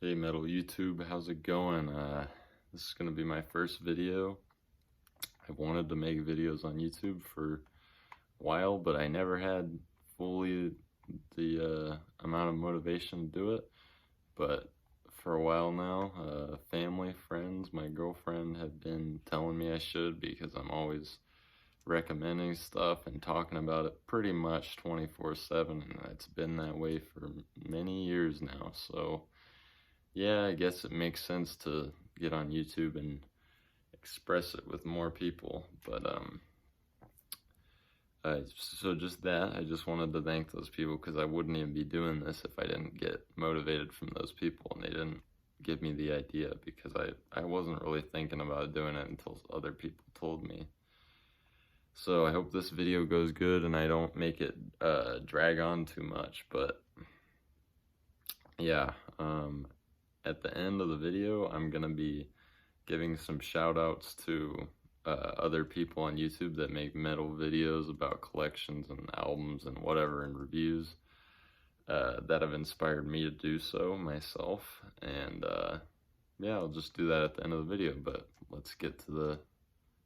Hey Metal YouTube, how's it going? This is gonna be my first video. I've wanted to make videos on YouTube for a while, but I never had fully the amount of motivation to do it. But for a while now, family, friends, my girlfriend have been telling me I should because I'm always recommending stuff and talking about it pretty much 24/7, and it's been that way for many years now. So yeah, I guess it makes sense to get on YouTube and express it with more people. But so just that, I just wanted to thank those people because I wouldn't even be doing this if I didn't get motivated from those people and they didn't give me the idea, because I wasn't really thinking about doing it until other people told me. So I hope this video goes good and I don't make it drag on too much. But yeah, at the end of the video, I'm gonna be giving some shout outs to other people on YouTube that make metal videos about collections and albums and whatever, and reviews that have inspired me to do so myself. And yeah, I'll just do that at the end of the video, but let's get to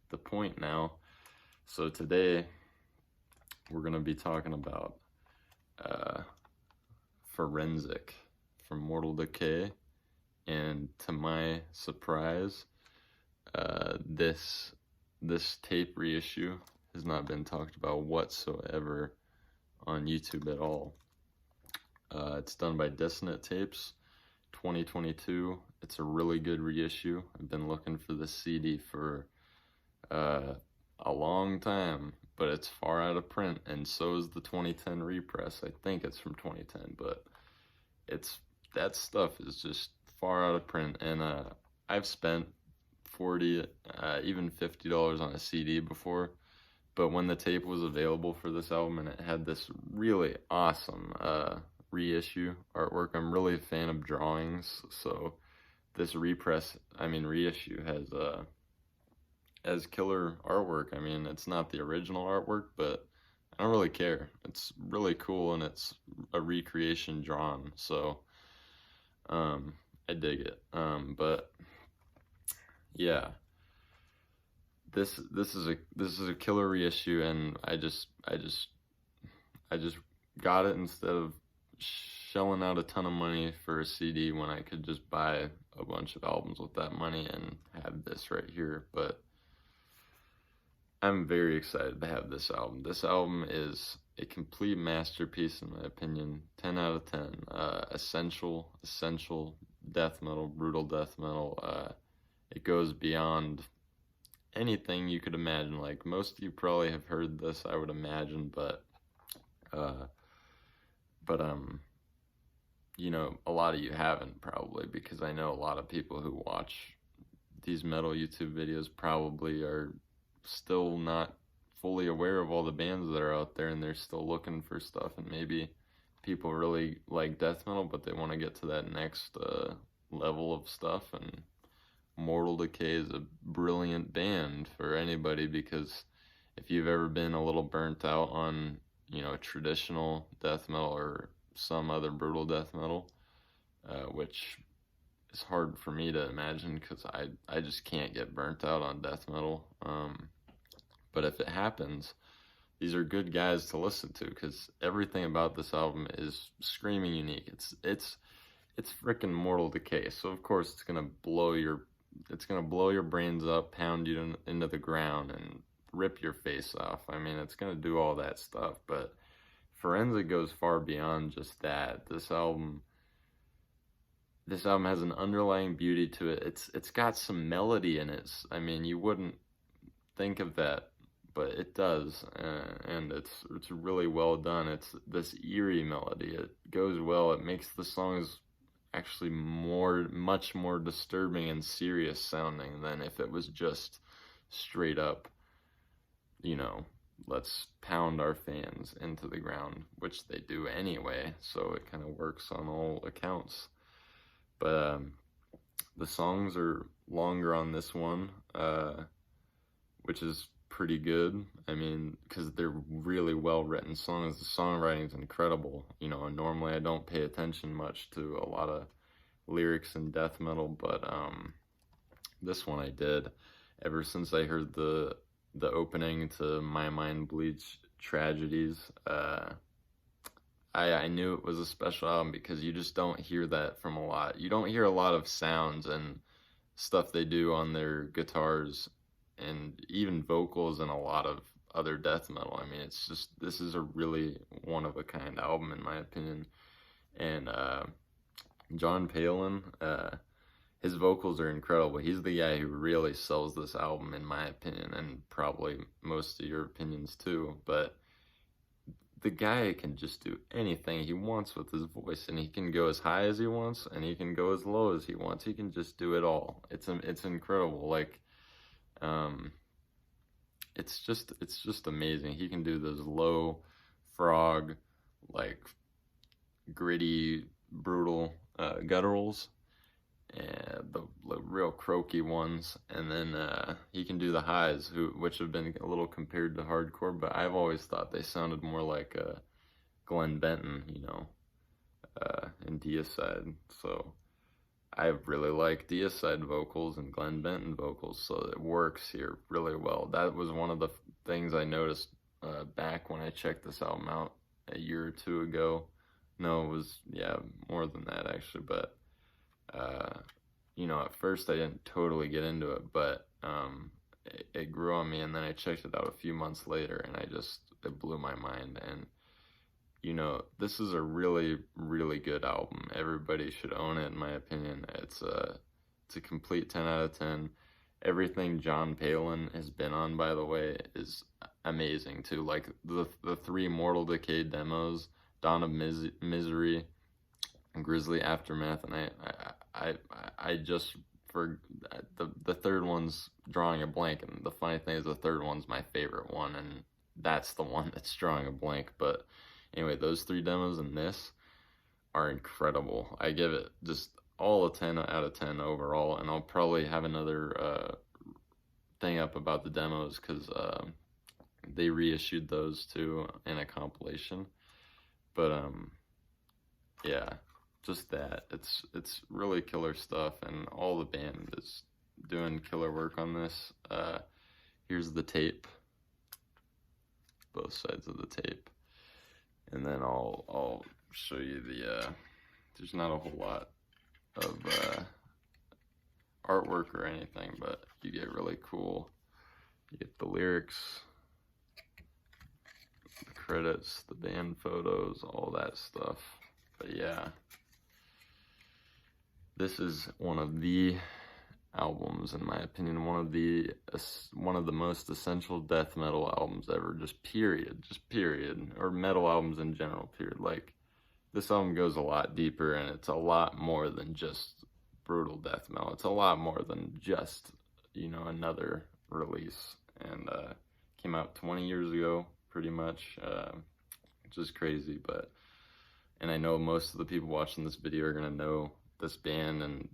the point now. So today we're gonna be talking about Forensic from Mortal Decay. And to my surprise, this tape reissue has not been talked about whatsoever on YouTube at all. It's done by Dissonant Tapes, 2022. It's a really good reissue. I've been looking for this CD for a long time, but it's far out of print, and so is the 2010 repress. I think it's from 2010, but that stuff is just far out of print. And I've spent $40, even $50 on a CD before, but when the tape was available for this album and it had this really awesome reissue artwork, I'm really a fan of drawings, so this reissue has killer artwork. I mean, it's not the original artwork, but I don't really care. It's really cool, and it's a recreation drawn, so I dig it. But yeah, this is a killer reissue, and I just got it instead of shelling out a ton of money for a CD when I could just buy a bunch of albums with that money and have this right here. But I'm very excited to have this album. This album is a complete masterpiece in my opinion. 10 out of 10. Essential death metal, brutal death metal. It goes beyond anything you could imagine. Like, most of you probably have heard this, I would imagine, but you know, a lot of you haven't probably, because I know a lot of people who watch these metal YouTube videos probably are still not fully aware of all the bands that are out there, and they're still looking for stuff. And maybe people really like death metal, but they want to get to that next level of stuff. And Mortal Decay is a brilliant band for anybody, because if you've ever been a little burnt out on, you know, traditional death metal or some other brutal death metal, which is hard for me to imagine because I just can't get burnt out on death metal. But if it happens, these are good guys to listen to, because everything about this album is screaming unique. It's freaking Mortal Decay, so of course it's gonna blow your brains up, pound you into the ground, and rip your face off. I mean, it's gonna do all that stuff, but Forensic goes far beyond just that. This album has an underlying beauty to it. It's got some melody in it. I mean, you wouldn't think of that, but it does, and it's really well done. It's this eerie melody. It goes well. It makes the songs actually much more disturbing and serious sounding than if it was just straight up, you know, let's pound our fans into the ground, which they do anyway, so it kind of works on all accounts. But the songs are longer on this one, which is pretty good. I mean, because they're really well written songs. The songwriting is incredible. You know, and normally I don't pay attention much to a lot of lyrics in death metal, but this one I did. Ever since I heard the opening to My Mind Bleeds Tragedies, I knew it was a special album because you just don't hear that from a lot. You don't hear a lot of sounds and stuff they do on their guitars and even vocals and a lot of other death metal. I mean, it's just, this is a really one of a kind album in my opinion. And John Palin, his vocals are incredible. He's the guy who really sells this album in my opinion, and probably most of your opinions too. But the guy can just do anything he wants with his voice, and he can go as high as he wants, and he can go as low as he wants. He can just do it all. It's incredible. Like, it's just amazing. He can do those low frog, like gritty, brutal gutturals, and the real croaky ones, and then he can do the highs, which have been a little compared to hardcore, but I've always thought they sounded more like Glenn Benton, you know, in Deicide. So I really like Deicide vocals and Glenn Benton vocals, so it works here really well. That was one of the things I noticed back when I checked this album out a year or two ago. No, it was, yeah, more than that actually, but you know, at first I didn't totally get into it, but it grew on me, and then I checked it out a few months later, and it blew my mind. And you know, this is a really, really good album. Everybody should own it, in my opinion. It's a complete 10 out of 10. Everything John Palin has been on, by the way, is amazing too. Like the 3 Mortal Decay demos, Dawn of Misery, Grizzly Aftermath, and I just, for the third one's drawing a blank, and the funny thing is the third one's my favorite one, and that's the one that's drawing a blank. But anyway, those 3 demos and this are incredible. I give it just all a 10 out of 10 overall, and I'll probably have another thing up about the demos because they reissued those too in a compilation. But yeah, just that. It's really killer stuff, and all the band is doing killer work on this. Here's the tape, both sides of the tape, and then I'll show you the. There's not a whole lot of artwork or anything, but you get really cool. You get the lyrics, the credits, the band photos, all that stuff. But yeah, this is one of the albums, in my opinion, one of the most essential death metal albums ever, just period, or metal albums in general, period. Like, this album goes a lot deeper, and it's a lot more than just brutal death metal. It's a lot more than just, you know, another release, and came out 20 years ago, pretty much, which is crazy. But, and I know most of the people watching this video are gonna know this band and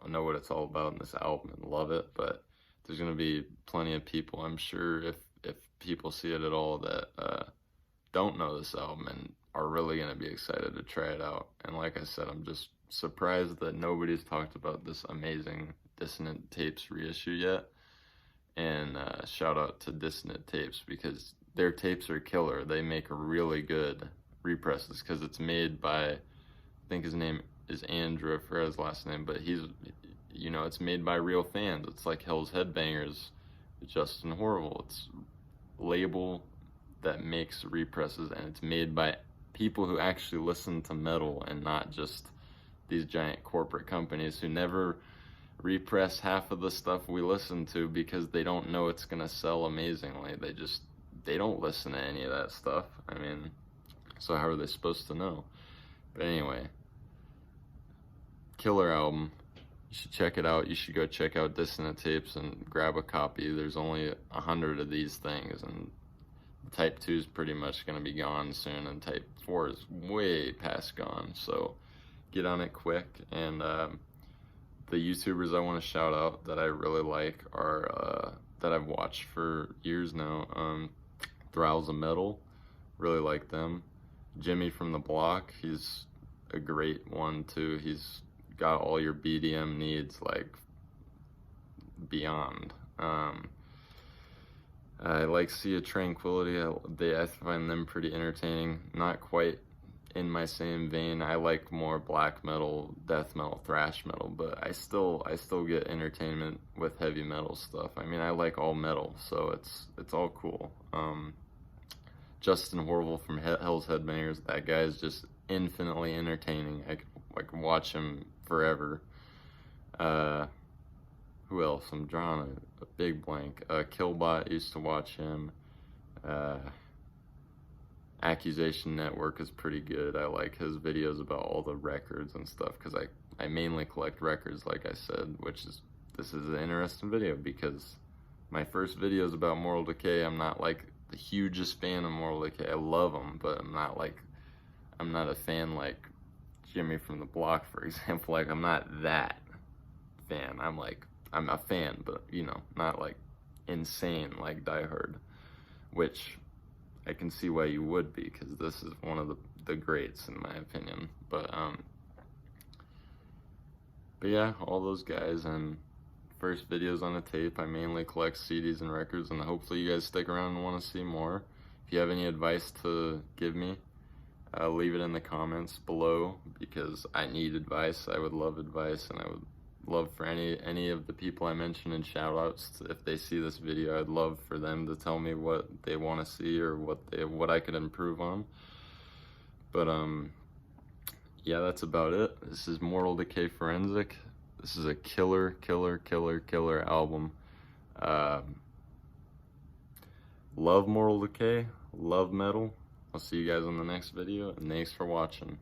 know what it's all about in this album and love it, but there's going to be plenty of people, I'm sure, if people see it at all, that don't know this album and are really going to be excited to try it out. And like I said, I'm just surprised that nobody's talked about this amazing Dissonant Tapes reissue yet. And shout out to Dissonant Tapes, because their tapes are killer. They make really good represses, because it's made by, I think his name is Andrew, I forgot his last name, but he's, you know, it's made by real fans. It's like Hell's Headbangers with Justin Horville. It's a label that makes represses, and it's made by people who actually listen to metal, and not just these giant corporate companies who never repress half of the stuff we listen to because they don't know it's gonna sell amazingly. They don't listen to any of that stuff. I mean, so how are they supposed to know? But anyway, killer album. You should check it out. You should go check out Dissonant Tapes and grab a copy. There's only 100 of these things, and Type 2 is pretty much going to be gone soon, and Type 4 is way past gone, so get on it quick. And the YouTubers I want to shout out that I really like are, that I've watched for years now, Thralls of Metal, really like them. Jimmy from the Block, he's a great one too. He's got all your BDM needs, like, beyond. I like Sea of Tranquility. I find them pretty entertaining. Not quite in my same vein. I like more black metal, death metal, thrash metal, but I still get entertainment with heavy metal stuff. I mean, I like all metal, so it's all cool. Justin Horval from Hell's Headbangers, that guy is just infinitely entertaining. I can watch him forever. Who else? I'm drawing a big blank. Killbot, used to watch him. Accusation Network is pretty good. I like his videos about all the records and stuff, because I mainly collect records, like I said, this is an interesting video, because my first video is about Moral Decay. I'm not like the hugest fan of Moral Decay. I love them, but I'm not a fan like Jimmy from the Block, for example. Like, I'm not that fan. I'm a fan, but, you know, not like insane like Die Hard, which I can see why you would be, because this is one of the greats in my opinion. But yeah, all those guys, and first videos on the tape. I mainly collect CDs and records, and hopefully you guys stick around and want to see more. If you have any advice to give me, leave it in the comments below, because I need advice. I would love advice, and I would love for any of the people I mentioned in shoutouts, if they see this video, I'd love for them to tell me what they want to see, or what I could improve on. But yeah, that's about it. This is Moral Decay Forensic. This is a killer album. Love Moral Decay, love metal. I'll see you guys on the next video, and thanks for watching.